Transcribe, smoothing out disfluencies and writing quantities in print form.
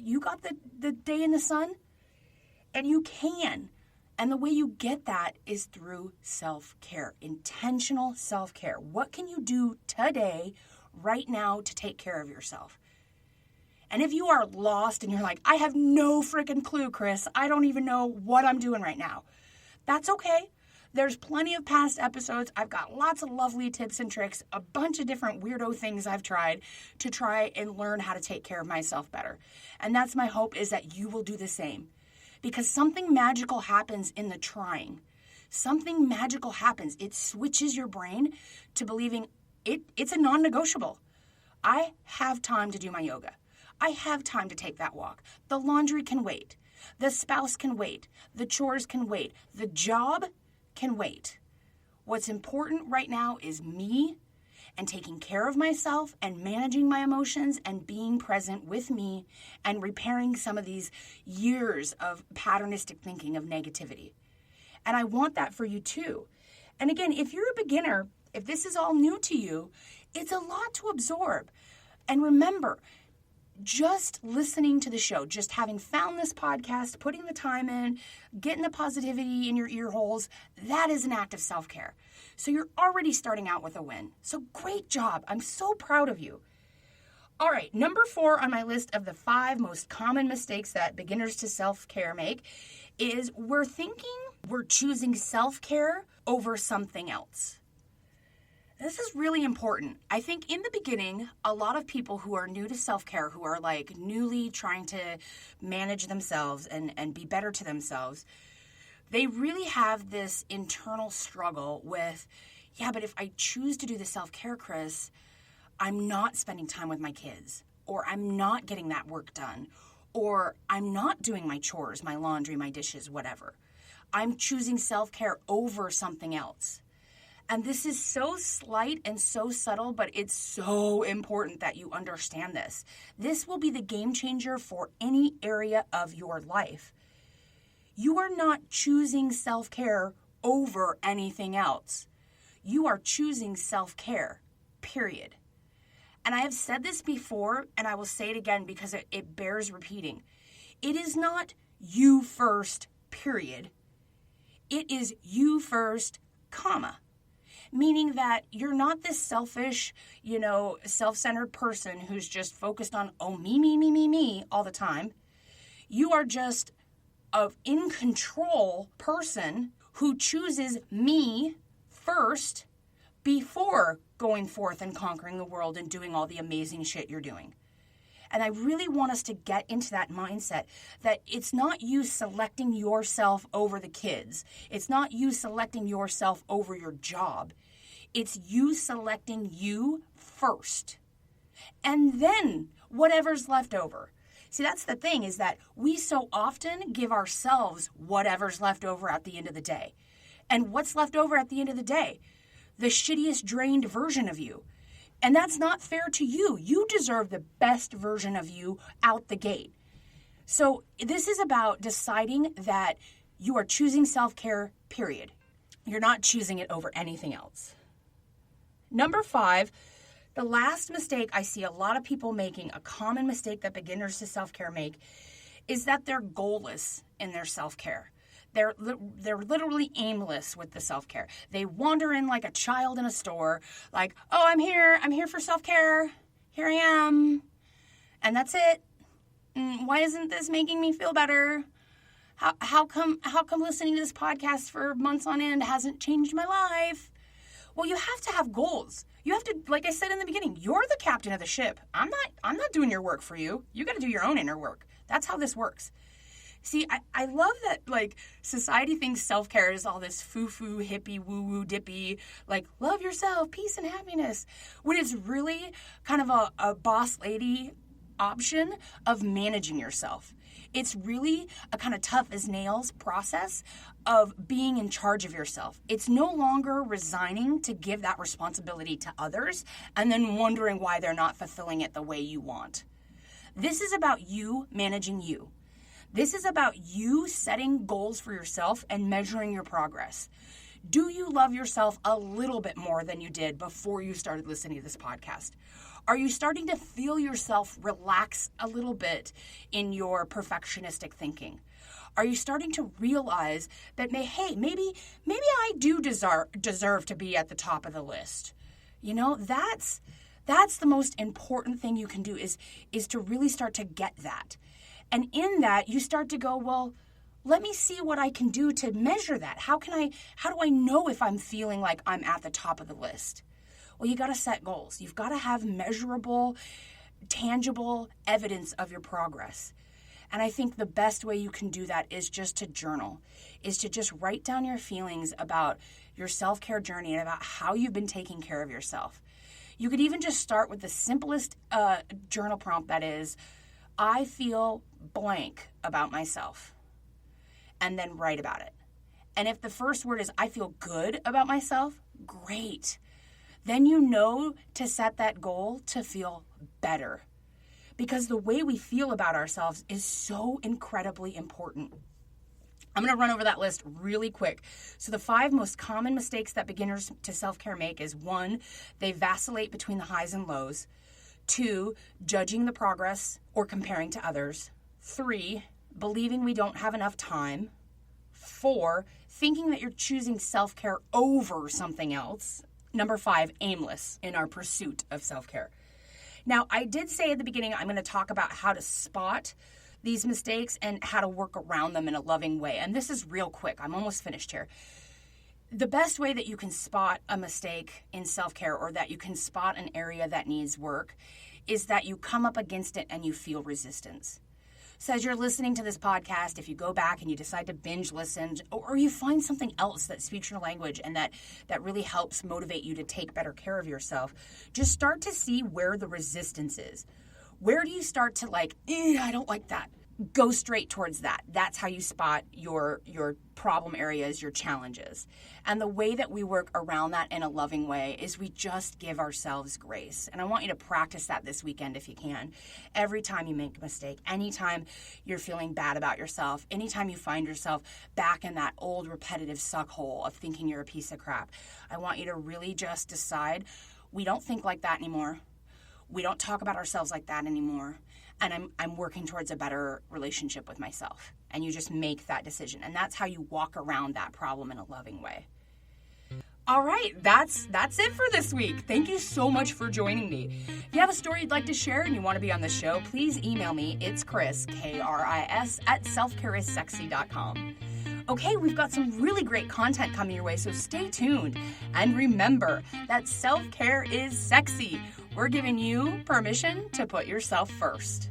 you got the day in the sun, and you can. And the way you get that is through self-care, intentional self-care. What can you do today, right now, to take care of yourself? And if you are lost and you're like, I have no freaking clue, Chris, I don't even know what I'm doing right now, that's okay. There's plenty of past episodes. I've got lots of lovely tips and tricks, a bunch of different weirdo things I've tried to try and learn how to take care of myself better. And that's my hope, is that you will do the same. Because something magical happens in the trying. Something magical happens. It switches your brain to believing it's a non-negotiable. I have time to do my yoga. I have time to take that walk. The laundry can wait. The spouse can wait. The chores can wait. The job can wait. What's important right now is me and taking care of myself and managing my emotions and being present with me and repairing some of these years of patternistic thinking of negativity. And I want that for you too. And again, if you're a beginner, if this is all new to you, it's a lot to absorb. And remember, just listening to the show, just having found this podcast, putting the time in, getting the positivity in your ear holes, that is an act of self-care. So you're already starting out with a win. So great job. I'm so proud of you. All right, number 4 on my list of the 5 most common mistakes that beginners to self-care make is we're thinking we're choosing self-care over something else. This is really important. I think in the beginning, a lot of people who are new to self-care, who are like newly trying to manage themselves and be better to themselves, they really have this internal struggle with, yeah, but if I choose to do the self-care, Chris, I'm not spending time with my kids, or I'm not getting that work done, or I'm not doing my chores, my laundry, my dishes, whatever. I'm choosing self-care over something else. And this is so slight and so subtle, but it's so important that you understand this. This will be the game changer for any area of your life. You are not choosing self-care over anything else. You are choosing self-care, period. And I have said this before, and I will say it again because it bears repeating. It is not you first, period. It is you first, comma. Meaning that you're not this selfish, self-centered person who's just focused on, me all the time. You are just an in-control person who chooses me first before going forth and conquering the world and doing all the amazing shit you're doing. And I really want us to get into that mindset that it's not you selecting yourself over the kids. It's not you selecting yourself over your job. It's you selecting you first. And then whatever's left over. See, that's the thing, is that we so often give ourselves whatever's left over at the end of the day. And what's left over at the end of the day? The shittiest, drained version of you. And that's not fair to you. You deserve the best version of you out the gate. So this is about deciding that you are choosing self-care, period. You're not choosing it over anything else. Number 5, the last mistake I see a lot of people making, a common mistake that beginners to self-care make, is that they're goalless in their self-care. They're literally aimless with the self-care. They wander in like a child in a store, like, oh, I'm here for self-care. Here I am. And that's it. Why isn't this making me feel better? How come listening to this podcast for months on end hasn't changed my life? Well, you have to have goals. You have to, like I said in the beginning, you're the captain of the ship. I'm not doing your work for you. You got to do your own inner work. That's how this works. See, I love that, like, society thinks self-care is all this foo-foo, hippie, woo-woo, dippy, like, love yourself, peace and happiness, when it's really kind of a boss lady option of managing yourself. It's really a kind of tough as nails process of being in charge of yourself. It's no longer resigning to give that responsibility to others and then wondering why they're not fulfilling it the way you want. This is about you managing you. This is about you setting goals for yourself and measuring your progress. Do you love yourself a little bit more than you did before you started listening to this podcast? Are you starting to feel yourself relax a little bit in your perfectionistic thinking? Are you starting to realize that, hey, maybe I do deserve to be at the top of the list? You know, that's the most important thing you can do is to really start to get that. And in that, you start to go, well, let me see what I can do to measure that. How do I know if I'm feeling like I'm at the top of the list? Well, you got to set goals. You've got to have measurable, tangible evidence of your progress. And I think the best way you can do that is just to journal, is to just write down your feelings about your self-care journey and about how you've been taking care of yourself. You could even just start with the simplest journal prompt that is, I feel blank about myself, and then write about it. And if the first word is, I feel good about myself, great. Then you know to set that goal to feel better. Because the way we feel about ourselves is so incredibly important. I'm going to run over that list really quick. So the 5 most common mistakes that beginners to self-care make is 1, they vacillate between the highs and lows. 2, judging the progress or comparing to others. 3, believing we don't have enough time. 4, thinking that you're choosing self-care over something else. Number 5, aimless in our pursuit of self-care. Now, I did say at the beginning, I'm going to talk about how to spot these mistakes and how to work around them in a loving way. And this is real quick. I'm almost finished here. The best way that you can spot a mistake in self-care, or that you can spot an area that needs work, is that you come up against it and you feel resistance. So as you're listening to this podcast, if you go back and you decide to binge listen, or you find something else that speaks your language and that really helps motivate you to take better care of yourself, just start to see where the resistance is. Where do you start to I don't like that? Go straight towards that. That's how you spot your problem areas, your challenges. And the way that we work around that in a loving way is we just give ourselves grace. And I want you to practice that this weekend if you can. Every time you make a mistake, anytime you're feeling bad about yourself, anytime you find yourself back in that old repetitive suck hole of thinking you're a piece of crap, I want you to really just decide, we don't think like that anymore. We don't talk about ourselves like that anymore. And I'm working towards a better relationship with myself. And you just make that decision. And that's how you walk around that problem in a loving way. All right, that's it for this week. Thank you so much for joining me. If you have a story you'd like to share and you want to be on the show, please email me. It's Chris, Kris, at selfcareissexy.com. Okay, we've got some really great content coming your way, so stay tuned. And remember that self-care is sexy. We're giving you permission to put yourself first.